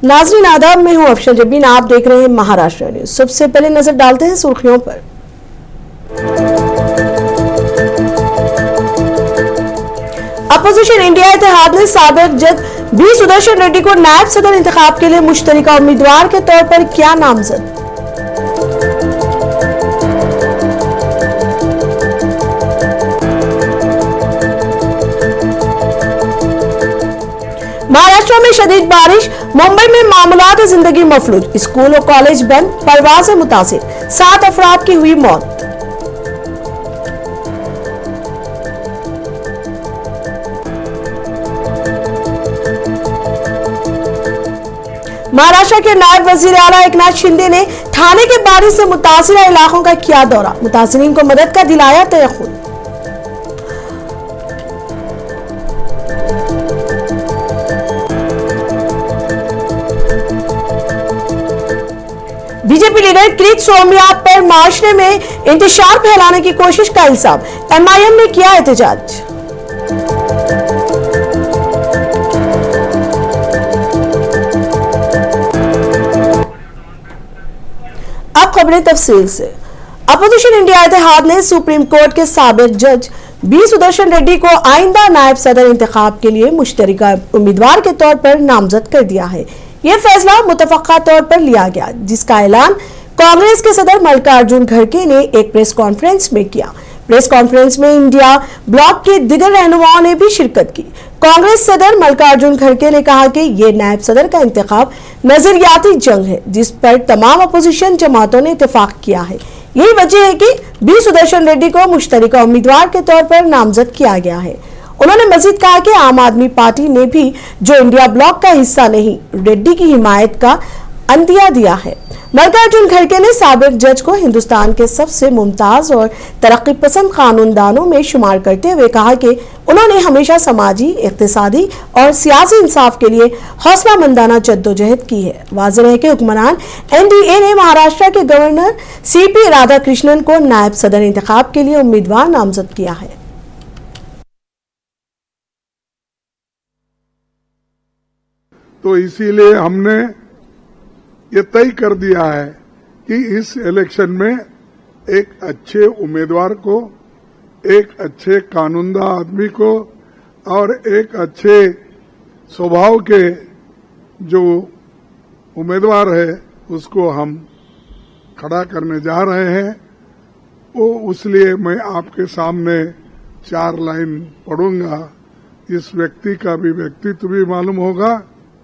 नाजरीन आदाब, में हूं अफशन जबीन। आप देख रहे हैं महाराष्ट्र न्यूज। सबसे पहले नजर डालते हैं सुर्खियों पर। अपोजिशन इंडिया इत्तेहाद ने साबिक जज बी सुदर्शन रेड्डी को नायब सदर इंतखाब के लिए मुश्तरका उम्मीदवार के तौर पर किया नामजद। महाराष्ट्र में शदीद बारिश, मुंबई में मामूलात जिंदगी मफलूज, स्कूल और कॉलेज बंद, परवाज़ें मुतासिर, 7 अफराद की हुई मौत। महाराष्ट्र के नायब वजीर आला एकनाथ शिंदे ने थाने के बारिश से मुतासिर इलाकों का किया दौरा, मुतासिरीन को मदद का दिलाया तयक़ुन। बीजेपी लीडर किरीट सोमयान पर माशरे में इंतशार फैलाने की कोशिश का इल्जाम, एमआईएम ने किया एहतजाज। अब खबरें तफसील से। अपोजिशन इंडिया इत्तेहाद ने सुप्रीम कोर्ट के साबिक जज बी सुदर्शन रेड्डी को आइंदा नायब सदर इंतखाब के लिए मुश्तरका उम्मीदवार के तौर पर नामजद कर दिया है। यह फैसला मुतफ़क्का तौर पर लिया गया, जिसका ऐलान कांग्रेस के सदर मल्लिकार्जुन खड़गे ने एक प्रेस कॉन्फ्रेंस में किया। प्रेस कॉन्फ्रेंस में इंडिया ब्लॉक के दिगर रहनुमाओं ने भी शिरकत की। कांग्रेस सदर मल्लिकार्जुन खड़गे ने कहा कि यह नायब सदर का इंतखाब नजरियाती जंग है, जिस पर तमाम अपोजिशन जमातों ने इत्तेफाक किया है। यही वजह है कि बी सुदर्शन रेड्डी को मुश्तरका उम्मीदवार के तौर पर नामजद किया गया है। उन्होंने मजीद कहा कि आम आदमी पार्टी ने भी, जो इंडिया ब्लॉक का हिस्सा नहीं, रेड्डी की हिमायत का अंदिया दिया है। मल्लिकार्जुन खड़गे ने साबिक जज को हिंदुस्तान के सबसे मुमताज और तरक्की पसंद कानूनदानों में शुमार करते हुए कहा कि उन्होंने हमेशा समाजी, इक्तिसादी और सियासी इंसाफ के लिए हौसलामंदाना जद्दोजहद की है। वाज़ेह है कि हुक्मरान एनडीए ने महाराष्ट्र के गवर्नर सीपी राधाकृष्णन को नायब सदर इंतखाब के लिए उम्मीदवार नामजद किया है। तो इसीलिए हमने ये तय कर दिया है कि इस इलेक्शन में एक अच्छे उम्मीदवार को, एक अच्छे कानूनदा आदमी को और एक अच्छे स्वभाव के जो उम्मीदवार है उसको हम खड़ा करने जा रहे हैं। वो इसलिए मैं आपके सामने 4 लाइन पढ़ूंगा। इस व्यक्ति का भी व्यक्तित्व भी मालूम होगा।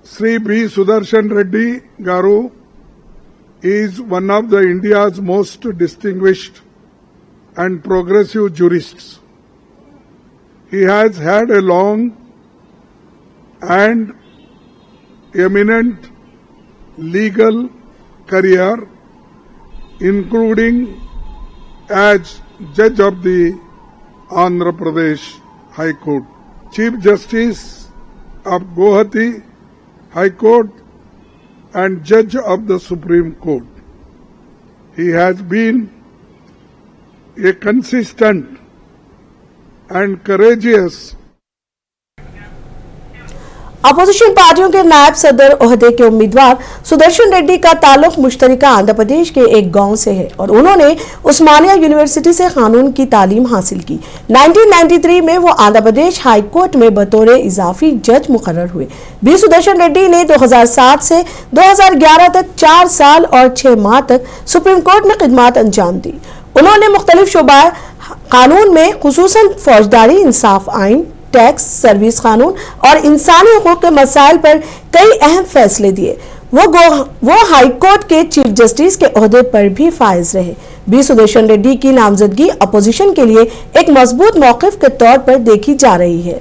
Sri B. Sudarshan Reddy Garu is one of the India's most distinguished and progressive jurists. He has had a long and eminent legal career, including as Judge of the Andhra Pradesh High Court, Chief Justice of Guwahati High Court and Judge of the Supreme Court. He has been a consistent and courageous opposition पार्टियों के नायब सदर ओहदे के उम्मीदवार सुदर्शन रेड्डी का ताल्लुक मुश्तरका आंध्र प्रदेश के एक गांव से है और उन्होंने उस्मानिया यूनिवर्सिटी से कानून की तालीम हासिल की। 1993 में वो आंध्र प्रदेश हाई कोर्ट में बतौर इजाफी जज मुकर्रर हुए। बी सुदर्शन रेड्डी ने 2007 से 2011 तक 4 साल और 6 माह तक सुप्रीम कोर्ट में खिदमत अंजाम दी। उन्होंने मुख्तलिफ शोबा कानून में खुसूसन फौजदारी, इंसाफ आइन, टैक्स, सर्विस कानून और इंसानी हुकूक के मसाइल पर कई अहम फैसले दिए। वो हाई कोर्ट के चीफ जस्टिस के ओहदे पर भी फाइज रहे। बी सुदर्शन रेड्डी की नामजदगी अपोजिशन के लिए एक मजबूत मौक़िफ़ के तौर पर देखी जा रही है।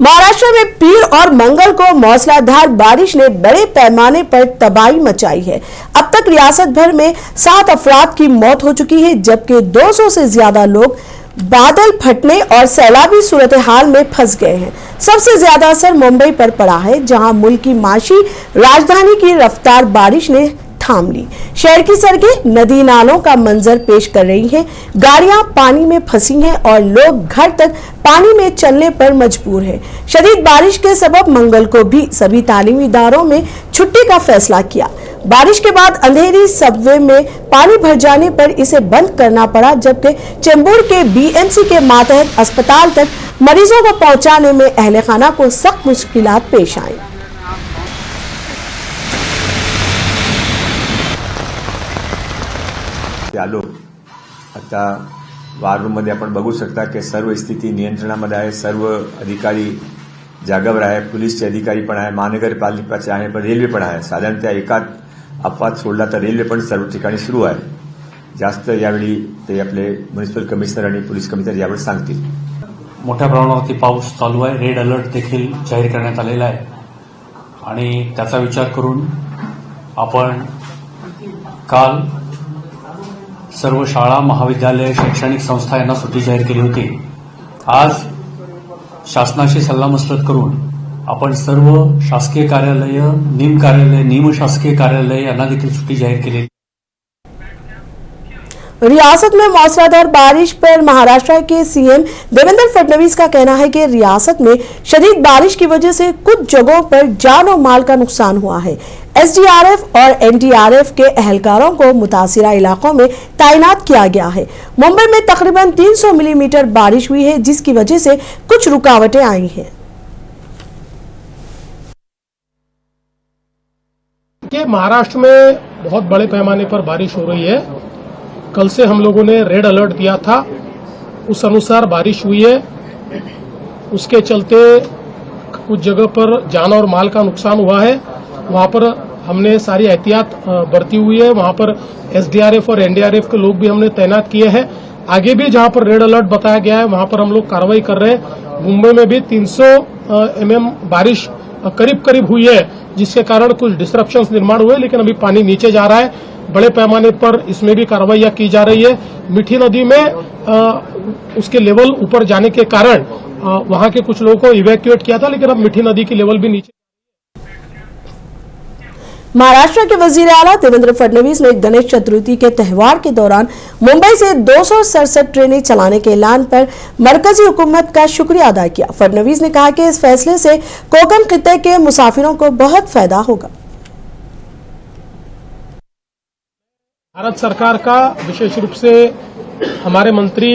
महाराष्ट्र में पीर और मंगल को मूसलाधार बारिश ने बड़े पैमाने पर तबाही मचाई है। अब तक रियासत भर में 7 अफराद की मौत हो चुकी है, जबकि 200 से ज्यादा लोग बादल फटने और सैलाबी सूरत हाल में फंस गए हैं। सबसे ज्यादा असर मुंबई पर पड़ा है, जहां मुल्क की माशी राजधानी की रफ्तार बारिश ने थाम ली। शहर की सड़कें नदी नालों का मंजर पेश कर रही हैं। गाड़ियां पानी में फंसी हैं और लोग घर तक पानी में चलने पर मजबूर हैं। शदीद बारिश के सबब मंगल को भी सभी तालीमी इदारों में छुट्टी का फैसला किया। बारिश के बाद अंधेरी सबवे में पानी भर जाने पर इसे बंद करना पड़ा, जबकि चेंबूर के बीएमसी के मातहत अस्पताल तक मरीजों को पहुंचाने में अहले खाना को सख्त मुश्किलात पेश आई। आलो आता वॉर रूममध्ये आपण बघू शकता की सर्व स्थिती नियंत्रणामध्ये आहे। सर्व अधिकारी जागावर आहे, पोलीसचे अधिकारी पण आहे, महानगरपालिकेचे आहे, पण रेल्वे पण आहे। साधारणतः एकात अपवाद सोडला तर रेल्वे पण सर्व ठिकाणी सुरू आहे। जास्त यावेळी ते आपले म्युनिसिपल कमिशनर आणि पोलीस कमिशनर यावेळी सांगतील। मोठ्या प्रमाणावरती पाऊस चालू आहे। रेड अलर्ट देखील जाहीर करण्यात आलेला आहे आणि त्याचा विचार करून आपण काल सर्व शाळा, महाविद्यालय, शैक्षणिक संस्था यांना सुट्टी जाहीर केली होती। आज शासनाशी सल्लामसलत करून आपण सर्व शासकीय कार्यालय, निम कार्यालय, निमशासकीय कार्यालय यांना देखील सुट्टी जाहीर केली। रियासत में मौसलाधार बारिश पर महाराष्ट्र के सीएम देवेंद्र फडणवीस का कहना है कि रियासत में शदीद बारिश की वजह से कुछ जगहों पर जान और माल का नुकसान हुआ है। एसडीआरएफ और एनडीआरएफ के एहलकारों को मुतासिरा इलाकों में तैनात किया गया है। मुंबई में तकरीबन 300 मिलीमीटर बारिश हुई है, जिसकी वजह से कुछ रुकावटें आई हैं। महाराष्ट्र में बहुत बड़े पैमाने पर बारिश हो रही है। कल से हम लोगों ने रेड अलर्ट दिया था, उस अनुसार बारिश हुई है। उसके चलते कुछ जगह पर जान और माल का नुकसान हुआ है। वहां पर हमने सारी एहतियात बरती हुई है। वहां पर एसडीआरएफ और एनडीआरएफ के लोग भी हमने तैनात किए हैं। आगे भी जहां पर रेड अलर्ट बताया गया है वहां पर हम लोग कार्रवाई कर रहे हैं। मुंबई में भी 300 mm बारिश करीब करीब हुई है, जिसके कारण कुछ डिस्ट्रप्शंस निर्माण हुए, लेकिन अभी पानी नीचे जा रहा है। बड़े पैमाने पर इसमें भी कार्रवाइयां की जा रही है। मीठी नदी में उसके लेवल ऊपर जाने के कारण वहां के कुछ लोगों को इवैक्यूएट किया था, लेकिन अब मीठी नदी की लेवल भी नीचे। महाराष्ट्र के वजीर आला देवेंद्र फडणवीस ने गणेश चतुर्थी के त्यौहार के दौरान मुंबई से 267 ट्रेनें चलाने के ऐलान पर मरकजी हुकूमत का शुक्रिया अदा किया। फडणवीस ने कहा कि इस फैसले से कोकण खित्ते के मुसाफिरों को बहुत फायदा होगा। भारत सरकार का विशेष रूप से हमारे मंत्री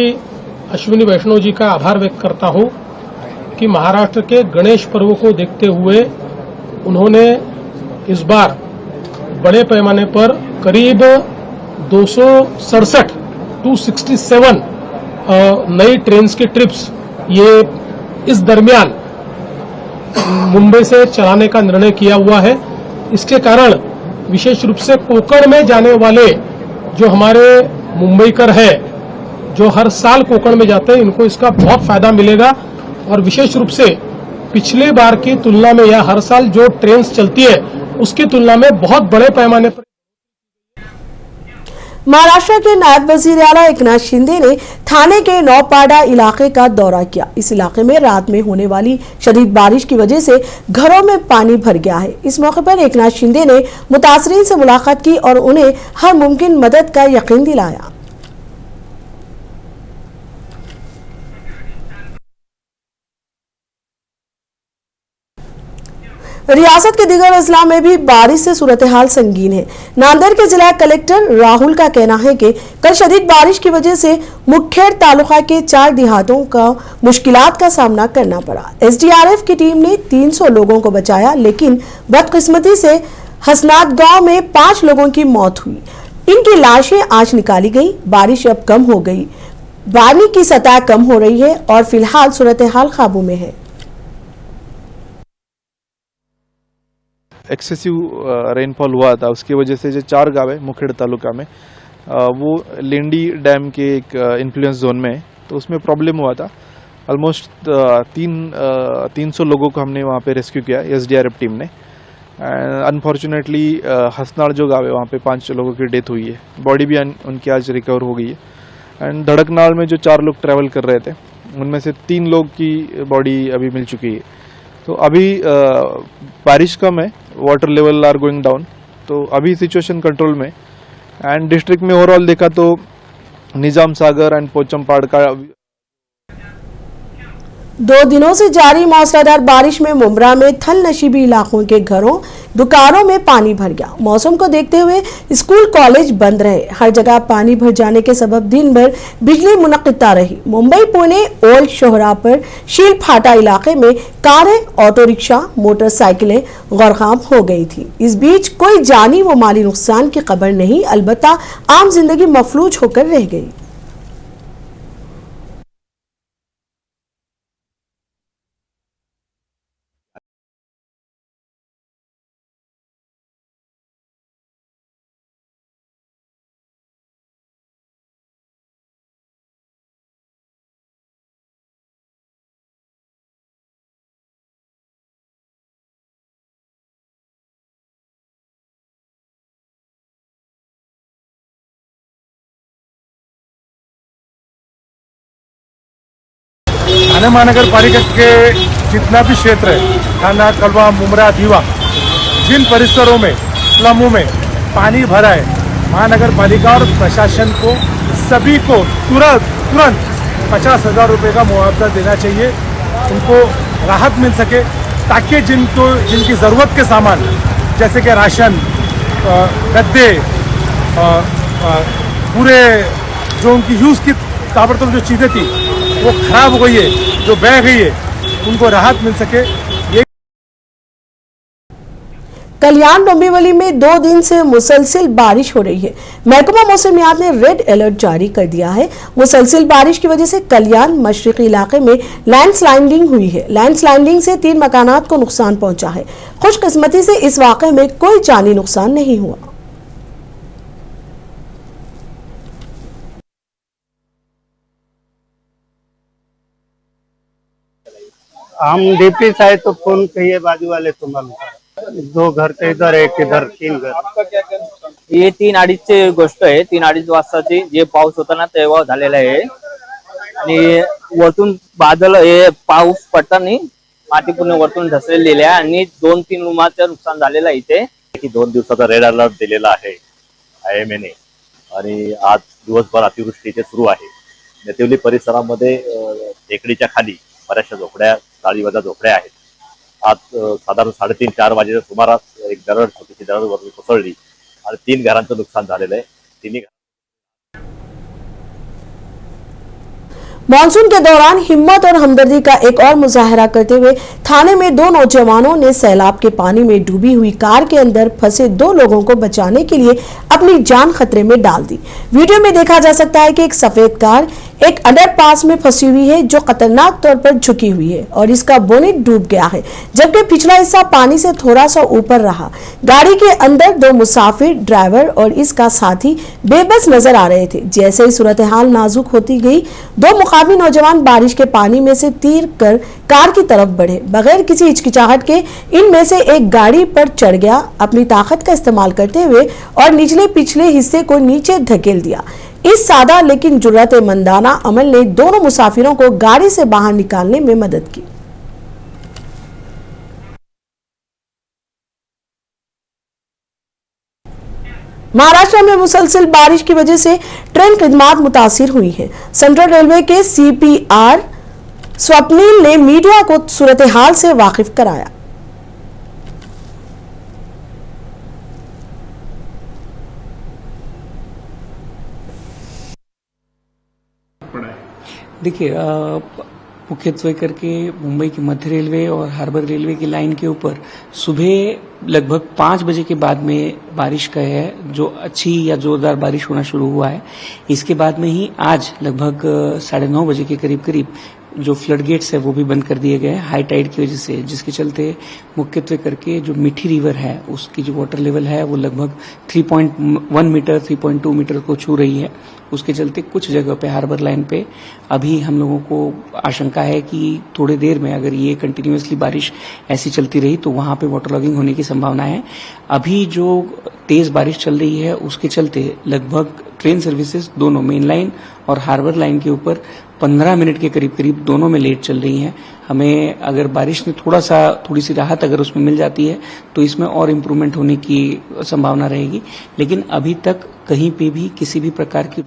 अश्विनी वैष्णव जी का आभार व्यक्त करता हूं कि महाराष्ट्र के गणेश पर्व को देखते हुए उन्होंने इस बार बड़े पैमाने पर करीब 267 नई ट्रेन की ट्रिप्स ये इस दरमियान मुंबई से चलाने का निर्णय किया हुआ है। इसके कारण विशेष रूप से कोकण में जाने वाले जो हमारे मुंबईकर है, जो हर साल कोकण में जाते हैं, इनको इसका बहुत फायदा मिलेगा। और विशेष रूप से पिछले बार की तुलना में या हर साल जो ट्रेन चलती है उसकी तुलना में बहुत बड़े पैमाने पर। महाराष्ट्र के नायब वजीर आला एकनाथ शिंदे ने थाने के नौपाड़ा इलाके का दौरा किया। इस इलाके में रात में होने वाली शदीद बारिश की वजह से घरों में पानी भर गया है। इस मौके पर एकनाथ शिंदे ने मुतासरीन से मुलाकात की और उन्हें हर मुमकिन मदद का यकीन दिलाया। रियासत के दिगर अजला में भी बारिश से सूरत हाल संगीन है। नांदेड़ के जिला कलेक्टर राहुल का कहना है कि कल शदीद बारिश की वजह से मुखेड़ तालुका के 4 देहातों का मुश्किलात का सामना करना पड़ा। एसडीआरएफ की टीम ने 300 लोगों को बचाया, लेकिन बदकिस्मती से हसनात गांव में 5 लोगों की मौत हुई। इनकी लाशें आज निकाली गई। बारिश अब कम हो गई, पानी की सतह कम हो रही है और फिलहाल सूरत हाल काबू में है। एक्सेसिव रेनफॉल हुआ था, उसकी वजह से जो 4 गाँव है मुखेड़ तालुका में वो लेंडी डैम के एक इन्फ्लुएंस जोन में है, तो उसमें प्रॉब्लम हुआ था। ऑलमोस्ट 300 लोगों को हमने वहाँ पे रेस्क्यू किया एसडीआरएफ टीम ने। अनफॉर्चुनेटली हसनाड़ जो गाँव है वहाँ पे 5 लोगों की डेथ हुई है। बॉडी भी उनकी आज रिकवर हो गई है। एंड धड़कनाल में जो 4 लोग ट्रैवल कर रहे थे उनमें से 3 लोग की बॉडी अभी मिल चुकी है। तो अभी बारिश कम है, water level are going down, तो अभी सिचुएशन कंट्रोल में। एंड डिस्ट्रिक्ट में ओवरऑल देखा तो निजाम सागर एंड पोचमपाड़ का 2 दिनों से जारी मौसलाधार बारिश में मुंब्रा में थल नशीबी इलाकों के घरों दुकानों में पानी भर गया। मौसम को देखते हुए स्कूल कॉलेज बंद रहे। हर जगह पानी भर जाने के सबब दिन भर बिजली मुनक़िता रही। मुंबई पुणे ओल्ड शोहरा पर शील फाटा इलाके में कारें, ऑटो रिक्शा, मोटरसाइकिलें गर्काब हो गई थी। इस बीच कोई जानी व माली नुकसान की खबर नहीं, अलबत्ता आम जिंदगी मफलूज होकर रह गई। ठाणे महानगर पालिका के जितना भी क्षेत्र है, थाना, कलवा, मुमरा, दीवा, जिन परिसरों में, स्लमों में पानी भरा है, महानगर पालिका और प्रशासन को सभी को तुरंत 50,000 रुपये का मुआवजा देना चाहिए। उनको राहत मिल सके ताकि जिनकी ज़रूरत के सामान जैसे कि राशन, गद्दे, पूरे जो उनकी यूज़ की ताबड़तोड़ जो चीज़ें थी वो खराब हो गई है, जो बह गई है, उनको राहत मिल सके। ये कल्याण डोंबिवली में 2 दिन से मुसलसिल बारिश हो रही है। महकमा मौसमियात ने रेड अलर्ट जारी कर दिया है। मुसलसिल बारिश की वजह से कल्याण मशरकी इलाके में लैंडस्लाइडिंग हुई है। लैंडस्लाइडिंग से 3 मकानात को नुकसान पहुंचा है। खुशकिस्मती से इस वाक़े में कोई जानी नुकसान नहीं हुआ। हम डीपी साइड तो फोन कहिए, बाजू वाले तो मालूम 2 घर ते इधर, एक इधर, 3 घर। ही 3-2:30ची गोष्ट आहे। 3-2:30 वाजताची जे पाऊस होता ना तेव्हा झालेला आहे आणि वरतून बादल हे पाऊस पडताना माती पूर्ण वरतून ढसलेली आहे आणि 2-3 रूमाचं नुकसान झालेलं आहे इथे। 2 दिवसाचा रेड अलर्ट दिलेला आहे IMA ने आणि आज दिवसभर अतिवृष्टी इथे सुरू आहे। नेतेवली परिसरामध्ये टेकडीच्या खाली बऱ्याचशा झोपड्या, चाळीवजा झोपड्या आहेत। आज साधारण 3:30-4 वाजेच्या सुमारास एक दरड, छोटीशी दरड वरून कोसळली आणि 3 घरांचं नुकसान झालेलं आहे। तिन्ही मानसून के दौरान हिम्मत और हमदर्दी का एक और मुजाहरा करते हुए थाने में 2 नौजवानों ने सैलाब के पानी में डूबी हुई कार के अंदर फंसे 2 लोगों को बचाने के लिए अपनी जान खतरे में डाल दी। वीडियो में देखा जा सकता है कि एक सफेद कार एक अंडरपास में फंसी हुई है जो खतरनाक तौर पर झुकी हुई है और इसका बोनेट डूब गया है, जबकि पिछला हिस्सा पानी से थोड़ा सा ऊपर रहा। गाड़ी के अंदर 2 मुसाफिर, ड्राइवर और इसका साथी बेबस नजर आ रहे थे। जैसे ही सूरत हाल नाजुक होती गई, 2 मुकामी नौजवान बारिश के पानी में से तीर कर कार की तरफ बढ़े। बगैर किसी हिचकिचाहट के इनमें से एक गाड़ी पर चढ़ गया, अपनी ताकत का इस्तेमाल करते हुए और निचले पिछले हिस्से को नीचे धकेल दिया। इस सादा लेकिन जुर्रतमंदाना अमल ने दोनों मुसाफिरों को गाड़ी से बाहर निकालने में मदद की। महाराष्ट्र में मुसलसल बारिश की वजह से ट्रेन खिदमात मुतासिर हुई है। सेंट्रल रेलवे के CPR स्वप्निल ने मीडिया को सूरत हाल से वाकिफ कराया। देखिए, मुख्यत्वे करके मुंबई की मध्य रेलवे और हार्बर रेलवे की लाइन के ऊपर सुबह लगभग 5 बजे के बाद में बारिश का है, जो अच्छी या जोरदार बारिश होना शुरू हुआ है। इसके बाद में ही आज लगभग 9:30 बजे के करीब जो फ्लड गेट्स है वो भी बंद कर दिए गए हैं हाई टाइड की वजह से, जिसके चलते मुख्यत्वे करके जो मीठी रिवर है उसकी जो वाटर लेवल है वो लगभग 3.1 मीटर 3.2 मीटर को छू रही है। उसके चलते कुछ जगह पे हार्बर लाइन पे अभी हम लोगों को आशंका है कि थोड़ी देर में अगर ये कंटिन्यूअसली बारिश ऐसी चलती रही तो वहां पे वाटर लॉगिंग होने की संभावना है। अभी जो तेज बारिश चल रही है उसके चलते लगभग ट्रेन सर्विसेज दोनों मेन लाइन और हार्बर लाइन के ऊपर 15 मिनट के करीब दोनों में लेट चल रही हैं। हमें अगर बारिश ने थोड़ी सी राहत अगर उसमें मिल जाती है तो इसमें और इम्प्रूवमेंट होने की संभावना रहेगी, लेकिन अभी तक कहीं पे भी किसी भी प्रकार की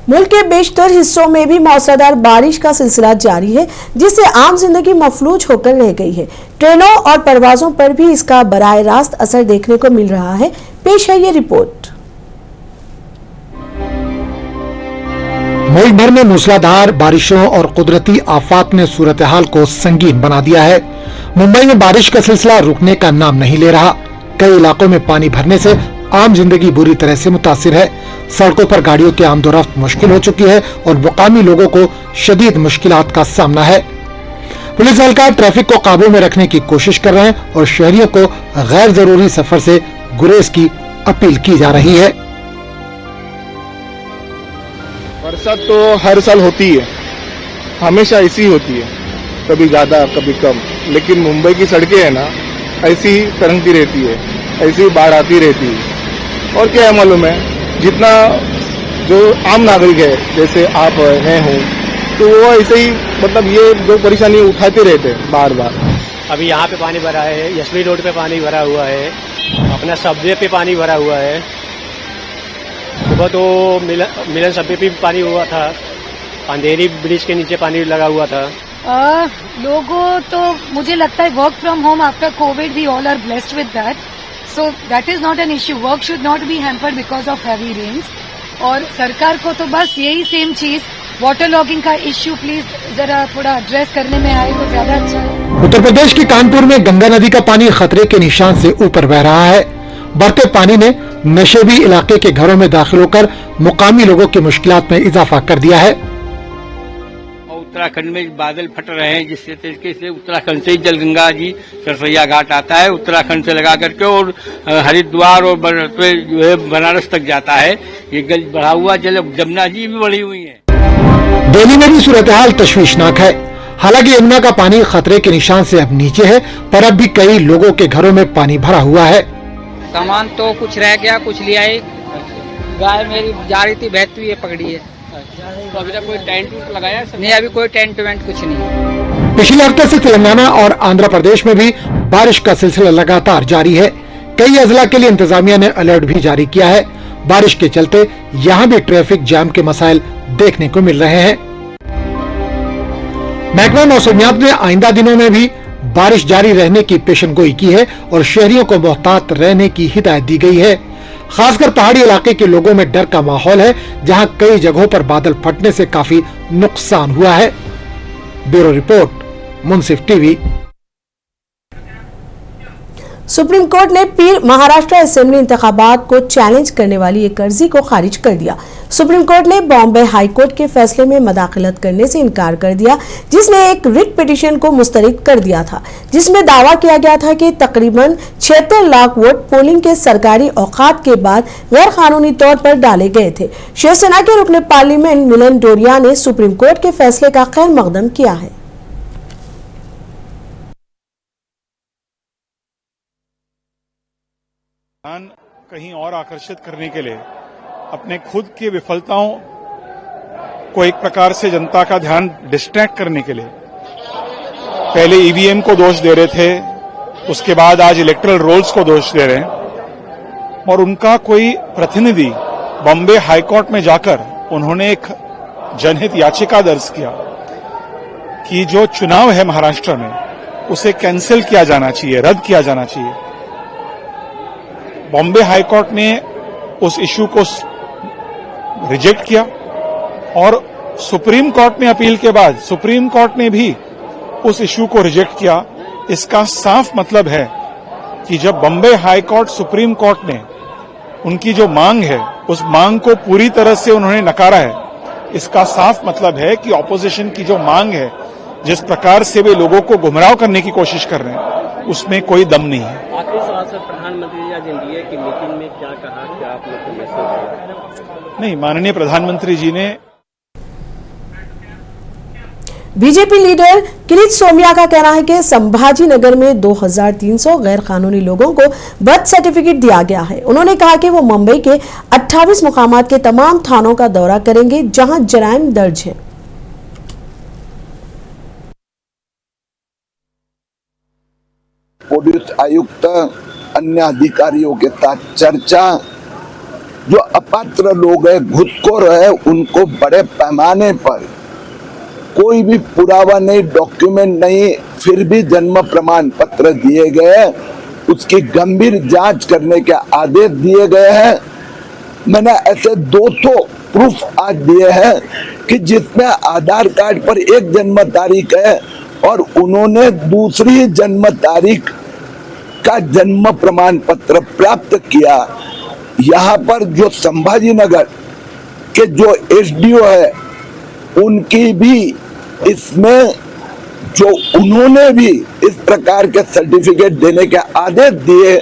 मुल्क के बेशतर हिस्सों में भी मौसलाधार बारिश का सिलसिला जारी है, जिससे आम जिंदगी मफलूज होकर रह गई है। ट्रेनों और परवाजों पर भी इसका बराह रास्त असर देखने को मिल रहा है। पेश है ये रिपोर्ट। मुल्क भर में मूसलाधार बारिशों और कुदरती आफात ने सूरत हाल को संगीन बना दिया है। मुंबई में बारिश का सिलसिला रुकने का नाम नहीं ले रहा। कई इलाकों में पानी भरने से आम जिंदगी बुरी तरह से मुतासिर है। सड़कों पर गाड़ियों की आमदोरफ्त मुश्किल हो चुकी है और मुकामी लोगों को शदीद मुश्किलात का सामना है। पुलिस एहलकार ट्रैफिक को काबू में रखने की कोशिश कर रहे हैं और शहरियों को गैर जरूरी सफर से गुरेज की अपील की जा रही है। बरसात तो हर साल होती है, हमेशा ऐसी होती है, कभी ज्यादा कभी कम, लेकिन मुंबई की सड़कें है ना ऐसी ही तरंगती रहती है, ऐसी ही बाढ़ आती रहती है। और क्या है मालूम है, जितना जो आम नागरिक है जैसे आप मैं हूँ, तो वो ऐसे ही मतलब ये जो परेशानी उठाते रहते हैं बार बार। अभी यहाँ पे पानी भरा है, यशवी रोड पे पानी भरा हुआ है, अपना सबवे पे पानी भरा हुआ है, सुबह तो मिलन सबवे पे भी पानी हुआ था, अंधेरी ब्रिज के नीचे पानी लगा हुआ था। लोगों तो मुझे लगता है work from home after covid we all are blessed with that, so that is not an issue. Work should not be hampered because of heavy rains. और सरकार को तो बस यही सेम चीज, वाटर लॉगिंग का इश्यू प्लीज जरा थोड़ा एड्रेस करने में आए तो ज्यादा अच्छा है। उत्तर प्रदेश के कानपुर में गंगा नदी का पानी खतरे के निशान से ऊपर बह रहा है। बढ़ते पानी ने नशेबी इलाके के घरों में दाखिल होकर मुकामी लोगों की मुश्किलात में इजाफा कर दिया है। उत्तराखंड में बादल फट रहे हैं, जिससे तरीके से उत्तराखंड से जलगंगा जी सरसैया घाट आता है, उत्तराखंड से लगा करके और हरिद्वार और बनारस तक जाता है। ये बढ़ा हुआ जल जमुना जी भी बढ़ी हुई है। दिल्ली में भी सूरत हाल तशवीशनाक है। हालांकि यमुना का पानी खतरे के निशान से अब नीचे है, पर अब भी कई लोगों के घरों में पानी भरा हुआ है। सामान तो कुछ रह गया, कुछ ले आए। गाय मेरी जा रही थी, बहती हुई पकड़ी है। तो अभी तक कोई टेंट लगाया नहीं? अभी कोई टेंट वेंट कुछ नहीं। पिछले हफ्ते से तेलंगाना और आंध्र प्रदेश में भी बारिश का सिलसिला लगातार जारी है। कई अजला के लिए इंतजामिया ने अलर्ट भी जारी किया है। बारिश के चलते यहाँ भी ट्रैफिक जाम के मसाइल देखने को मिल रहे हैं। महकमा मौसमियात ने आइंदा दिनों में भी बारिश जारी रहने की पेशनगोई की है और शहरियों को मोहतात रहने की हिदायत दी गई है। खासकर पहाड़ी इलाके के लोगों में डर का माहौल है, जहां कई जगहों पर बादल फटने से काफी नुकसान हुआ है। ब्यूरो रिपोर्ट, मुंसिफ टीवी। सुप्रीम कोर्ट ने पीर महाराष्ट्र असेंबली इंतखाबात को चैलेंज करने वाली एक अर्जी को खारिज कर दिया। सुप्रीम कोर्ट ने बॉम्बे हाई कोर्ट के फैसले में मदाखलत करने से इनकार कर दिया, जिसने एक रिट पिटीशन को मुस्तरद कर दिया था, जिसमें दावा किया गया था कि तकरीबन 76 लाख वोट पोलिंग के सरकारी औकात के बाद गैर कानूनी तौर पर डाले गए थे। शिवसेना के रुकन पार्लियामेंट मिलन डोरिया ने सुप्रीम कोर्ट के फैसले का खैर मकदम किया है। कहीं और आकर्षित करने के लिए अपने खुद की विफलताओं को एक प्रकार से जनता का ध्यान डिस्ट्रैक्ट करने के लिए पहले ईवीएम को दोष दे रहे थे, उसके बाद आज इलेक्टरल रोल्स को दोष दे रहे हैं। और उनका कोई प्रतिनिधि बॉम्बे हाईकोर्ट में जाकर उन्होंने एक जनहित याचिका दर्ज किया कि जो चुनाव है महाराष्ट्र में उसे कैंसिल किया जाना चाहिए, रद्द किया जाना चाहिए। बॉम्बे हाईकोर्ट ने उस इश्यू को रिजेक्ट किया और सुप्रीम कोर्ट में अपील के बाद सुप्रीम कोर्ट ने भी उस इश्यू को रिजेक्ट किया। इसका साफ मतलब है कि जब बॉम्बे हाईकोर्ट सुप्रीम कोर्ट ने उनकी जो मांग है उस मांग को पूरी तरह से उन्होंने नकारा है, इसका साफ मतलब है कि ऑपोजिशन की जो मांग है, जिस प्रकार से वे लोगों को गुमराह करने की कोशिश कर रहे हैं, उसमें कोई दम नहीं है। आखिरी सवाल सर, प्रधानमंत्री जी आज एनडीए की मीटिंग में क्या कहा, क्या आप लोग को मैसेज? नहीं, माननीय प्रधानमंत्री जी ने बीजेपी लीडर किरीट सोमया का कहना है कि संभाजी नगर में 2300 गैर कानूनी लोगों को बर्थ सर्टिफिकेट दिया गया है। उन्होंने कहा कि वो मुंबई के 28 मुकामात के तमाम थानों का दौरा करेंगे जहां जराइम दर्ज है। पुलिस आयुक्त अन्य अधिकारियों के साथ चर्चा, जो अपात्र लोग हैं, घुसखोर है, उनको बड़े पैमाने पर कोई भी पुरावा नहीं, डॉक्यूमेंट नहीं, फिर भी जन्म प्रमाण पत्र दिए गए, उसकी गंभीर जांच करने के आदेश दिए गए हैं। मैंने ऐसे 200 प्रूफ आज दिए हैं कि जिसमें आधार कार्ड पर एक जन्म तारीख है और उन्होंने दूसरी जन्म तारीख का जन्म प्रमाण पत्र प्राप्त किया। यहाँ पर जो संभाजी नगर के जो एसडीओ है, उनकी भी इसमें जो उन्होंने भी इस प्रकार के सर्टिफिकेट देने के आदेश दिए।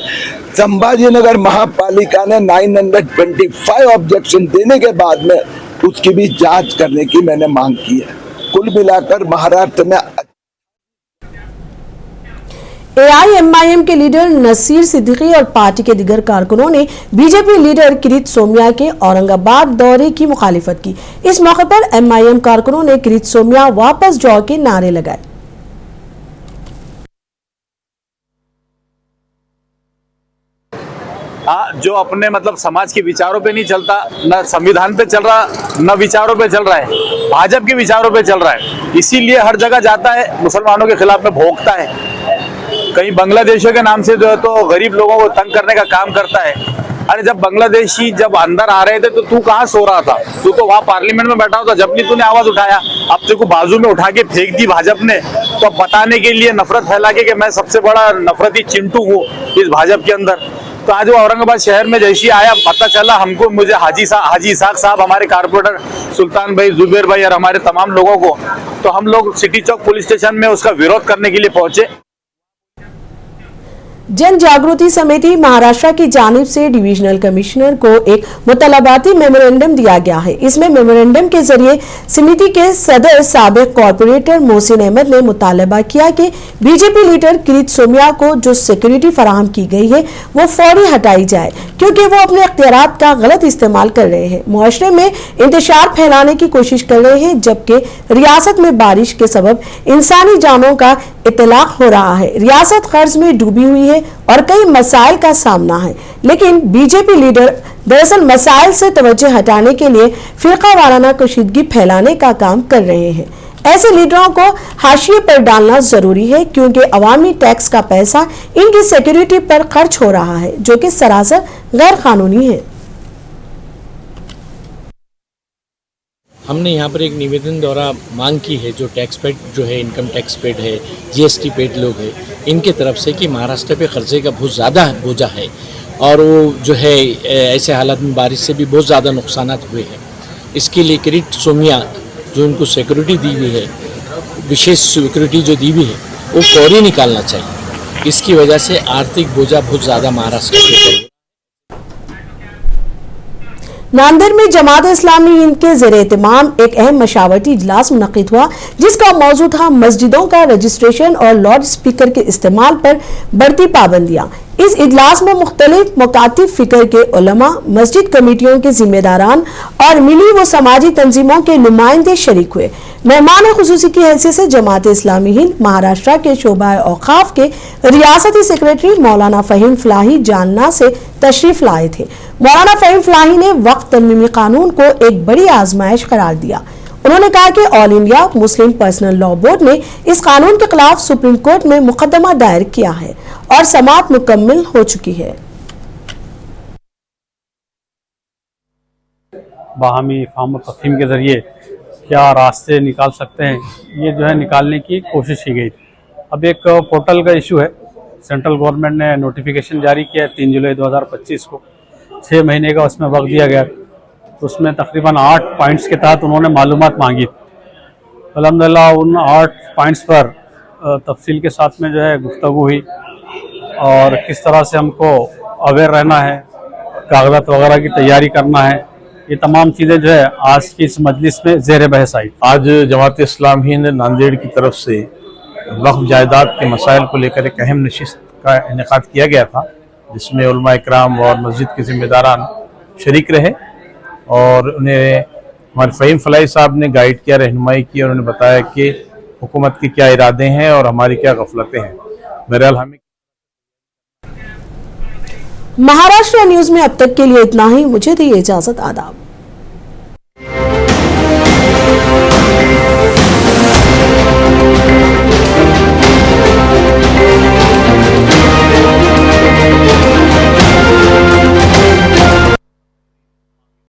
संभाजी नगर महापालिका ने 925 ऑब्जेक्शन देने के बाद में उसकी भी जांच करने की मैंने मांग की है। कुल मिलाकर महाराष्ट्र में एआईएमआईएम के लीडर नसीर सिद्दीकी और पार्टी के दीगर कारकुनों ने बीजेपी लीडर किरीट सोमया के औरंगाबाद दौरे की मुखालिफत की। इस मौके पर एमआईएम कारकुनों ने किरीट सोमया वापस जाओ के नारे लगाए। जो अपने मतलब समाज के विचारों पे नहीं चलता, न संविधान पे चल रहा, न विचारों पे चल रहा है, भाजपा के विचारों पे चल रहा है, इसीलिए हर जगह जाता है, मुसलमानों के खिलाफ में भोंकता है, कहीं बांग्लादेशियों के नाम से जो है तो गरीब लोगों को तंग करने का काम करता है। अरे जब बांग्लादेशी जब अंदर आ रहे थे तो तू कहाँ सो रहा था? तू तो वहाँ पार्लियामेंट में बैठा था, जब नहीं तूने आवाज उठाया। अब तेरे को बाजू में उठा के फेंक दी भाजपा ने, तो बताने के लिए नफरत फैला के कि मैं सबसे बड़ा नफरती चिंटू हूँ इस भाजपा के अंदर। तो आज वो औरंगाबाद शहर में जैसी आया, पता चला हमको, मुझे हाजी इसाक साहब, हमारे कारपोरेटर सुल्तान भाई, जुबेर भाई और हमारे तमाम लोगों को, तो हम लोग सिटी चौक पुलिस स्टेशन में उसका विरोध करने के लिए पहुंचे। जन जागृति समिति महाराष्ट्र की जानिब से डिविजनल कमिश्नर को एक मुतलबाती मेमोरेंडम दिया गया है। इसमें मेमोरेंडम के जरिए समिति के सदर साबिक कॉर्पोरेटर मोहसिन अहमद ने मुतालबा किया कि बीजेपी लीडर किरीट सोमया को जो सिक्योरिटी फराहम की गई है वो फौरी हटाई जाए, क्योंकि वो अपने अख्तियारात का गलत इस्तेमाल कर रहे हैं, मुआशरे में इंतशार फैलाने की कोशिश कर रहे हैं, जबकि रियासत में बारिश के सबब इंसानी जानों का इतलाक हो रहा है। रियासत कर्ज में डूबी हुई है और कई मसाइल का सामना है, लेकिन बीजेपी लीडर दरअसल मसाइल से तवज्जो हटाने के लिए फिरका वाराना कशीदगी फैलाने का काम कर रहे हैं। ऐसे लीडरों को हाशिए पर डालना जरूरी है, क्योंकि अवामी टैक्स का पैसा इनकी सिक्योरिटी पर खर्च हो रहा है, जो कि सरासर गैर कानूनी है। हमने यहाँ पर एक निवेदन द्वारा मांग की है, जो टैक्स पेड जो है, इनकम टैक्स पेड है, जीएसटी पेड लोग हैं, इनके तरफ से कि महाराष्ट्र पे खर्चे का बहुत ज़्यादा बोझा है और वो जो है ऐसे हालात में बारिश से भी बहुत ज़्यादा नुकसान हुए हैं। इसके लिए किरीट सोमया जो उनको सिक्योरिटी दी हुई है, विशेष सिक्योरिटी जो दी हुई है, वो फौरी निकालना चाहिए। इसकी वजह से आर्थिक बोझा बहुत ज़्यादा महाराष्ट्र के ऊपर। नांदेड़ में जमात इस्लामी हिंद के ज़ेरे एहतमाम एक अहम मशावरती इजलास मुनक़िद हुआ, जिसका मौजू था मस्जिदों का रजिस्ट्रेशन और लाउड स्पीकर के इस्तेमाल पर बढ़ती पाबंदियां। इस इजलास में मुख्तलिफ मुकातिब फिक्र के उलमा, मस्जिद कमेटियों के जिम्मेदारान और मिली व समाजी तंजीमों के नुमाइंदे शरीक हुए। मेहमान खुसूसी की हैसियत से जमात इस्लामी हिंद महाराष्ट्र के शोबा औकाफ के रियासती सेक्रेटरी मौलाना फहीम फलाही जालना से तशरीफ लाए थे। मौलाना फहीम फलाही ने वक्फ तरमीमी कानून को एक बड़ी आजमाइश करार दिया। उन्होंने कहा कि all India Muslim personal law board ने इस कानून के खिलाफ सुप्रीम कोर्ट में मुकदमा दायर किया है और समाअत मुकम्मल हो चुकी है। बाहमी फाहम और तफहीम के जरिए क्या रास्ते निकाल सकते हैं, ये जो है निकालने की कोशिश की गई थी। अब एक पोर्टल का इशू है, सेंट्रल गवर्नमेंट ने नोटिफिकेशन जारी किया 3 जुलाई 2025 को, 6 महीने का उसमें वक्त दिया गया। तो उसमें तकरीबन 8 पॉइंट्स के तहत उन्होंने मालूमात मांगी। अल्हम्दुलिल्लाह उन 8 पॉइंट्स पर तफसील के साथ में जो है गुफ्तगू हुई और किस तरह से हमको अवेयर रहना है, कागजात वगैरह की तैयारी करना है, ये तमाम चीजें जो है आज की इस मजलिस में ज़ेर बहस आई। आज जमात इस्लाम हिंद नांदेड़ की तरफ से वक्फ जायदाद के मसाइल को लेकर एक अहम नशिस्त का इनेकाद किया गया था, जिसमें उलमा इकराम और मस्जिद के जिम्मेदारान शरीक रहे और उन्हें हमारे फ़हीम फलाई साहब ने गाइड किया, रहनुमाई की और उन्होंने बताया कि हुकूमत के क्या इरादे हैं और हमारी क्या गफलतें हैं। बहरहाल हमें महाराष्ट्र न्यूज में अब तक के लिए इतना ही। मुझे दी इजाजत। आदाब।